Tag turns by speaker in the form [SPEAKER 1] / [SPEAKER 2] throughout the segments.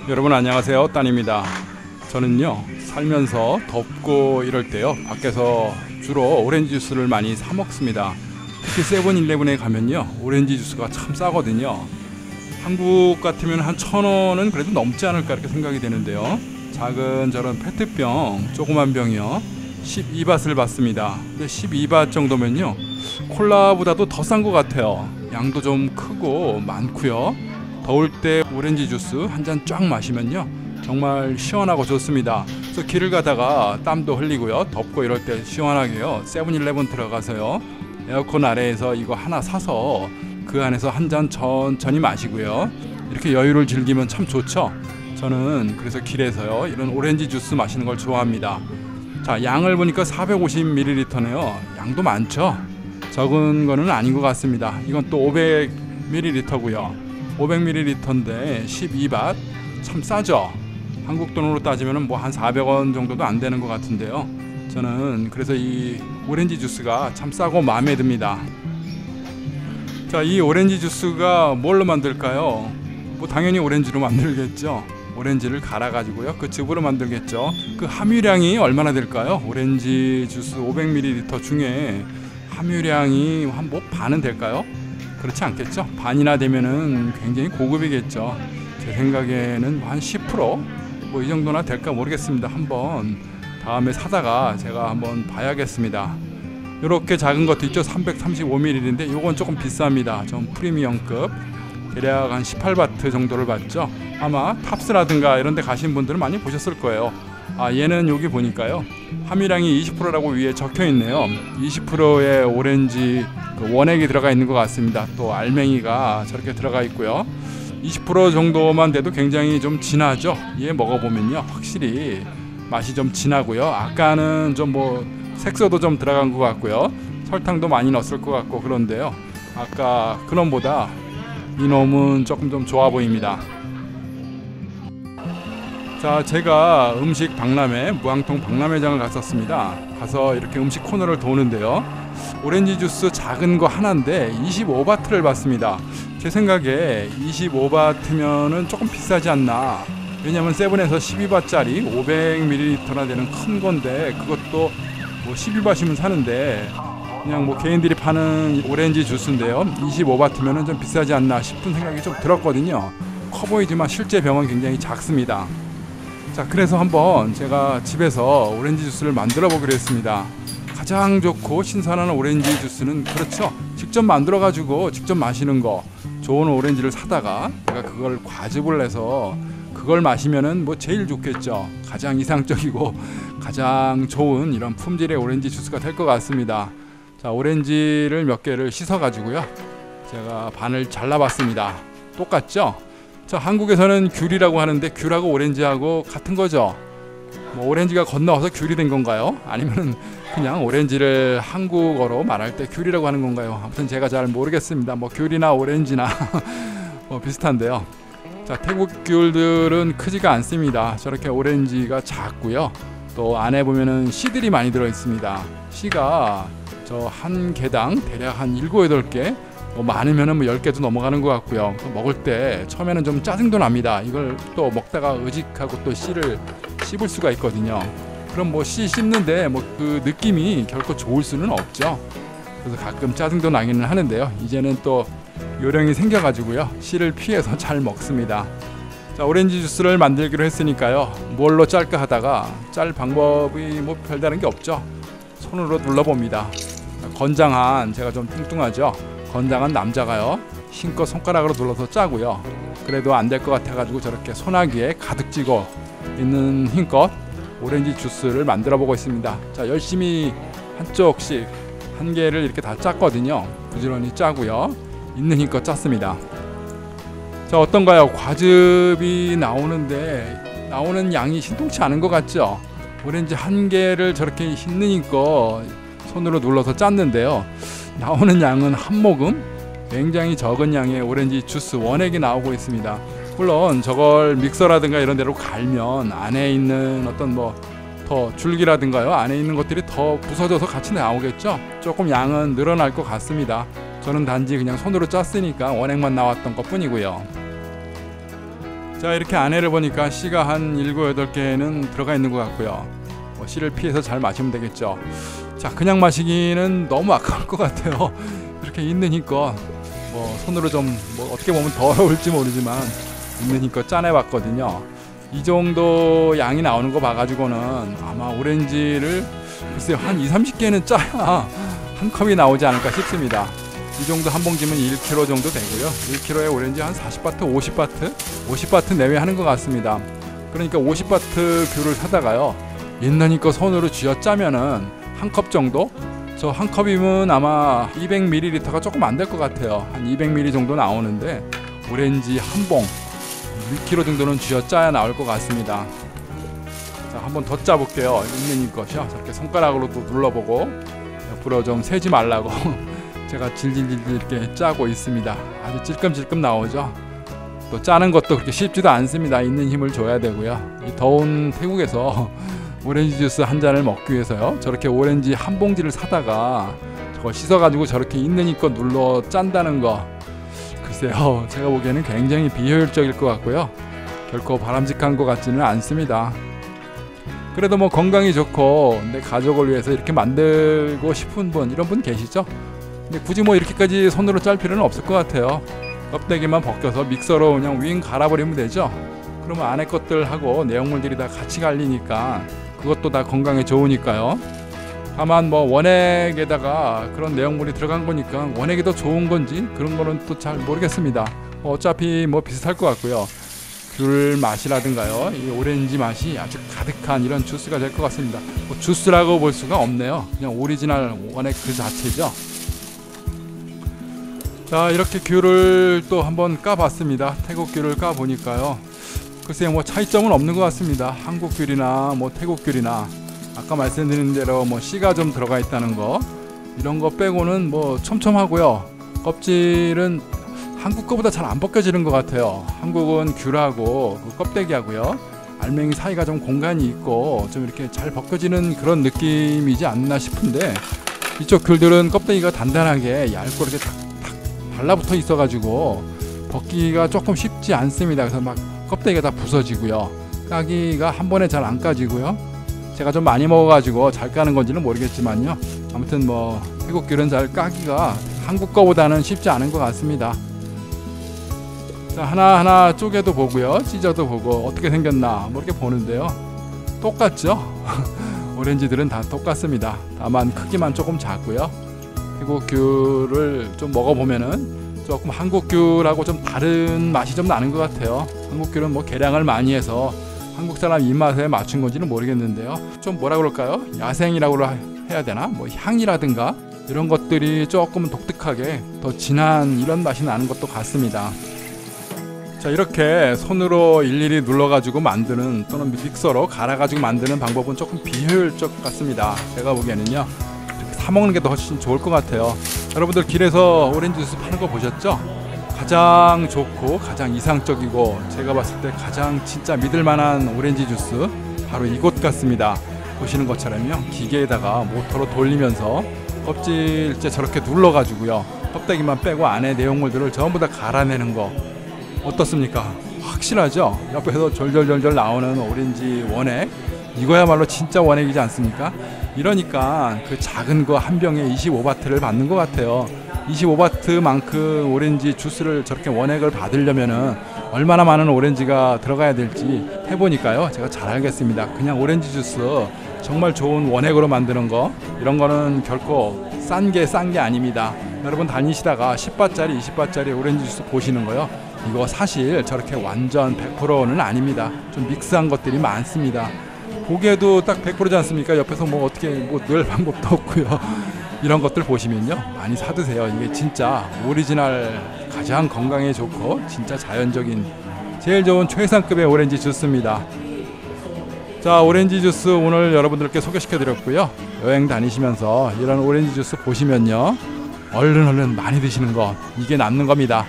[SPEAKER 1] 여러분 안녕하세요, 따입니다. 저는요 살면서 덥고 이럴 때요 밖에서 주로 오렌지 주스를 많이 사 먹습니다. 특히 세븐일레븐에 가면요 오렌지 주스가 참 싸거든요. 한국 같으면 한 1,000원은 그래도 넘지 않을까 이렇게 생각이 되는데요, 작은 저런 페트병 조그만 병이요 12밭을 받습니다. 근데 12밭 정도면요 콜라보다도 더 싼 것 같아요. 양도 좀 크고 많고요. 더울 때 오렌지 주스 한 잔 쫙 마시면요 정말 시원하고 좋습니다. 그래서 길을 가다가 땀도 흘리고요, 덥고 이럴 때 시원하게요 세븐일레븐 들어가서요 에어컨 아래에서 이거 하나 사서 그 안에서 한 잔 천천히 마시고요, 이렇게 여유를 즐기면 참 좋죠. 저는 그래서 길에서요 이런 오렌지 주스 마시는 걸 좋아합니다. 자, 양을 보니까 450ml네요. 양도 많죠. 적은 거는 아닌 것 같습니다. 이건 또 500ml고요 500ml인데 12밭, 참 싸죠. 한국 돈으로 따지면 뭐 한 400원 정도도 안 되는 것 같은데요, 저는 그래서 이 오렌지 주스가 참 싸고 마음에 듭니다. 자, 이 오렌지 주스가 뭘로 만들까요? 뭐 당연히 오렌지로 만들겠죠. 오렌지를 갈아 가지고요 그 즙으로 만들겠죠. 그 함유량이 얼마나 될까요? 오렌지 주스 500ml 중에 함유량이 한 뭐 반은 될까요? 그렇지 않겠죠. 반이나 되면은 굉장히 고급이겠죠. 제 생각에는 한 10%? 뭐 이 정도나 될까 모르겠습니다. 한번 다음에 사다가 제가 한번 봐야겠습니다. 이렇게 작은 것도 있죠. 335ml인데 요건 조금 비쌉니다. 좀 프리미엄급, 대략 한 18바트 정도를 받죠. 아마 탑스라든가 이런 데 가신 분들은 많이 보셨을 거예요. 아, 얘는 여기 보니까요 함유량이 20%라고 위에 적혀 있네요. 20%의 오렌지 그 원액이 들어가 있는 것 같습니다. 또 알맹이가 저렇게 들어가 있고요. 20% 정도만 돼도 굉장히 좀 진하죠. 얘 먹어보면요 확실히 맛이 좀 진하고요. 아까는 좀 뭐 색소도 좀 들어간 것 같고요. 설탕도 많이 넣었을 것 같고 그런데요, 아까 그놈보다 이놈은 조금 좀 좋아 보입니다. 자, 제가 음식 박람회, 무항통 박람회장을 갔었습니다. 가서 이렇게 음식 코너를 도는데요, 오렌지 주스 작은 거 하나인데 25바트를 받습니다. 제 생각에 25바트면은 조금 비싸지 않나. 왜냐면 세븐에서 12바트짜리 500ml나 되는 큰 건데 그것도 뭐 12바트면 사는데 그냥 뭐 개인들이 파는 오렌지 주스인데요 25바트면은 좀 비싸지 않나 싶은 생각이 좀 들었거든요. 커 보이지만 실제 병은 굉장히 작습니다. 자, 그래서 한번 제가 집에서 오렌지 주스를 만들어 보기로 했습니다. 가장 좋고 신선한 오렌지 주스는 그렇죠, 직접 만들어 가지고 직접 마시는 거. 좋은 오렌지를 사다가 제가 그걸 과즙을 내서 그걸 마시면은 뭐 제일 좋겠죠. 가장 이상적이고 가장 좋은 이런 품질의 오렌지 주스가 될 것 같습니다. 자, 오렌지를 몇 개를 씻어 가지고요 제가 반을 잘라봤습니다. 똑같죠? 자, 한국에서는 귤이라고 하는데 귤하고 오렌지하고 같은 거죠. 뭐 오렌지가 건너와서 귤이 된 건가요? 아니면 그냥 오렌지를 한국어로 말할 때 귤이라고 하는 건가요? 아무튼 제가 잘 모르겠습니다. 뭐 귤이나 오렌지나 뭐 비슷한데요. 자, 태국 귤들은 크지가 않습니다. 저렇게 오렌지가 작고요. 또 안에 보면은 씨들이 많이 들어 있습니다. 씨가 저 한 개당 대략 한 7, 8개, 뭐 많으면은 뭐 10개도 넘어가는 것 같고요. 먹을 때 처음에는 좀 짜증도 납니다. 이걸 또 먹다가 의식하고 또 씨를 씹을 수가 있거든요. 그럼 뭐 씨 씹는데 뭐 그 느낌이 결코 좋을 수는 없죠. 그래서 가끔 짜증도 나기는 하는데요, 이제는 또 요령이 생겨가지고요 씨를 피해서 잘 먹습니다. 자, 오렌지 주스를 만들기로 했으니까요 뭘로 짤까 하다가 짤 방법이 뭐 별다른 게 없죠. 손으로 눌러봅니다. 건장한, 제가 좀 뚱뚱하죠, 건장한 남자가요 힘껏 손가락으로 눌러서 짜고요. 그래도 안 될 것 같아가지고 저렇게 소나기에 가득 찌고 있는 힘껏 오렌지 주스를 만들어 보고 있습니다. 자, 열심히 한쪽씩 한 개를 이렇게 다 짰거든요. 부지런히 짜고요, 있는 힘껏 짰습니다. 자, 어떤가요? 과즙이 나오는데 나오는 양이 신통치 않은 것 같죠? 오렌지 한 개를 저렇게 있는 힘껏 손으로 눌러서 짰는데요, 나오는 양은 한 모금, 굉장히 적은 양의 오렌지 주스 원액이 나오고 있습니다. 물론 저걸 믹서라든가 이런 데로 갈면 안에 있는 어떤 뭐 더 줄기라든가요 안에 있는 것들이 더 부서져서 같이 나오겠죠. 조금 양은 늘어날 것 같습니다. 저는 단지 그냥 손으로 짰으니까 원액만 나왔던 것 뿐이고요. 자, 이렇게 안에를 보니까 씨가 한 7, 8개는 들어가 있는 것 같고요. 씨를 피해서 잘 마시면 되겠죠. 자, 그냥 마시기는 너무 아까울 것 같아요. 이렇게 있는 힘껏 손으로 좀 어떻게 보면 더러울지 모르지만 있는 힘껏 짜내봤거든요. 이 정도 양이 나오는 거 봐가지고는 아마 오렌지를 글쎄요 한 2, 30개는 짜야 한 컵이 나오지 않을까 싶습니다. 이 정도 한 봉지면 1kg 정도 되고요. 1kg에 오렌지 한 40바트, 50바트 내외 하는 것 같습니다. 그러니까 50바트 귤을 사다가요, 있는 힘껏 손으로 쥐어 짜면은 한 컵 정도? 저 한 컵이면 아마 200ml가 조금 안 될 것 같아요. 한 200ml 정도 나오는데 오렌지 한 봉 1kg 정도는 쥐어 짜야 나올 것 같습니다. 자, 한번 더 짜볼게요. 있는 힘껏이요. 저렇게 손가락으로도 눌러보고 옆으로 좀 세지 말라고 제가 질질질 이렇게 짜고 있습니다. 아주 찔끔찔끔 나오죠. 또 짜는 것도 그렇게 쉽지도 않습니다. 있는 힘을 줘야 되고요. 이 더운 태국에서 오렌지 주스 한 잔을 먹기 위해서요, 저렇게 오렌지 한 봉지를 사다가 저걸 씻어가지고 저렇게 있는 힘껏 눌러 짠다는 거, 글쎄요 제가 보기에는 굉장히 비효율적일 것 같고요, 결코 바람직한 것 같지는 않습니다. 그래도 건강이 좋고 내 가족을 위해서 이렇게 만들고 싶은 분, 이런 분 계시죠? 근데 굳이 이렇게까지 손으로 짤 필요는 없을 것 같아요. 껍데기만 벗겨서 믹서로 그냥 윙 갈아버리면 되죠. 그러면 안에 것들하고 내용물들이 다 같이 갈리니까 그것도 다 건강에 좋으니까요. 다만 원액에다가 그런 내용물이 들어간 거니까 원액이 더 좋은 건지 그런 거는 또 잘 모르겠습니다. 어차피 비슷할 것 같고요. 귤 맛이라든가요, 이 오렌지 맛이 아주 가득한 이런 주스가 될 것 같습니다. 주스라고 볼 수가 없네요. 그냥 오리지널 원액 그 자체죠. 자, 이렇게 귤을 또 한번 까봤습니다. 태국 귤을 까보니까요, 글쎄요 차이점은 없는 것 같습니다. 한국 귤이나 태국 귤이나 아까 말씀드린 대로 씨가 좀 들어가 있다는 거, 이런 거 빼고는 촘촘하고요. 껍질은 한국 거보다 잘 안 벗겨지는 것 같아요. 한국은 귤하고 그 껍데기하고요, 알맹이 사이가 좀 공간이 있고 좀 이렇게 잘 벗겨지는 그런 느낌이지 않나 싶은데, 이쪽 귤들은 껍데기가 단단하게 얇고 이렇게 탁탁 달라붙어 있어가지고 벗기가 조금 쉽지 않습니다. 그래서 껍데기가 다 부서지고요, 까기가 한 번에 잘 안 까지고요. 제가 좀 많이 먹어가지고 잘 까는 건지는 모르겠지만요, 아무튼 태국 귤은 잘 까기가 한국 거보다는 쉽지 않은 것 같습니다. 자, 하나하나 쪼개도 보고요, 찢어도 보고 어떻게 생겼나 이렇게 보는데요, 똑같죠? 오렌지들은 다 똑같습니다. 다만 크기만 조금 작고요. 태국 귤을 좀 먹어보면은 조금 한국 귤하고 좀 다른 맛이 좀 나는 것 같아요. 한국 귤은 계량을 많이 해서 한국 사람 입맛에 맞춘 건지는 모르겠는데요, 좀 뭐라 그럴까요? 야생이라고 해야 되나? 향이라든가 이런 것들이 조금 독특하게 더 진한 이런 맛이 나는 것도 같습니다. 자, 이렇게 손으로 일일이 눌러가지고 만드는, 또는 믹서로 갈아가지고 만드는 방법은 조금 비효율적 같습니다. 제가 보기에는요, 이렇게 사 먹는 게 더 훨씬 좋을 것 같아요. 여러분들 길에서 오렌지 주스 파는 거 보셨죠? 가장 좋고 가장 이상적이고 제가 봤을 때 가장 진짜 믿을만한 오렌지 주스, 바로 이곳 같습니다. 보시는 것처럼요, 기계에다가 모터로 돌리면서 껍질째 저렇게 눌러가지고요, 껍데기만 빼고 안에 내용물들을 전부 다 갈아내는 거 어떻습니까? 확실하죠? 옆에서 졸졸졸졸 나오는 오렌지 원액, 이거야말로 진짜 원액이지 않습니까? 이러니까 그 작은 거 한 병에 25바트를 받는 것 같아요. 25바트만큼 오렌지 주스를 저렇게 원액을 받으려면은 얼마나 많은 오렌지가 들어가야 될지 해보니까요, 제가 잘 알겠습니다. 그냥 오렌지 주스 정말 좋은 원액으로 만드는 거, 이런 거는 결코 싼 게 아닙니다. 여러분 다니시다가 10바짜리 20바짜리 오렌지 주스 보시는 거요, 이거 사실 저렇게 완전 100%는 아닙니다. 좀 믹스한 것들이 많습니다. 보기에도 딱 100%지 않습니까? 옆에서 어떻게 넣을 방법도 없고요. 이런 것들 보시면요, 많이 사드세요. 이게 진짜 오리지널, 가장 건강에 좋고 진짜 자연적인 제일 좋은 최상급의 오렌지 주스입니다. 자, 오렌지 주스 오늘 여러분들께 소개시켜 드렸고요. 여행 다니시면서 이런 오렌지 주스 보시면요, 얼른 많이 드시는 거, 이게 남는 겁니다.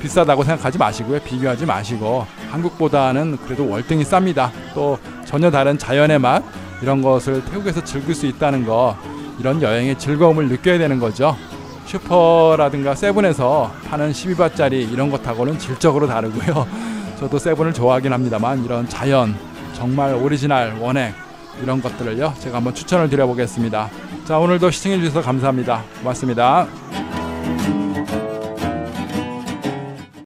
[SPEAKER 1] 비싸다고 생각하지 마시고요, 비교하지 마시고, 한국보다는 그래도 월등히 쌉니다. 또 전혀 다른 자연의 맛, 이런 것을 태국에서 즐길 수 있다는 거, 이런 여행의 즐거움을 느껴야 되는 거죠. 슈퍼라든가 세븐에서 파는 12바짜리 이런 것하고는 질적으로 다르고요, 저도 세븐을 좋아하긴 합니다만 이런 자연, 정말 오리지널 원액 이런 것들을요 제가 한번 추천을 드려보겠습니다. 자, 오늘도 시청해 주셔서 감사합니다. 고맙습니다.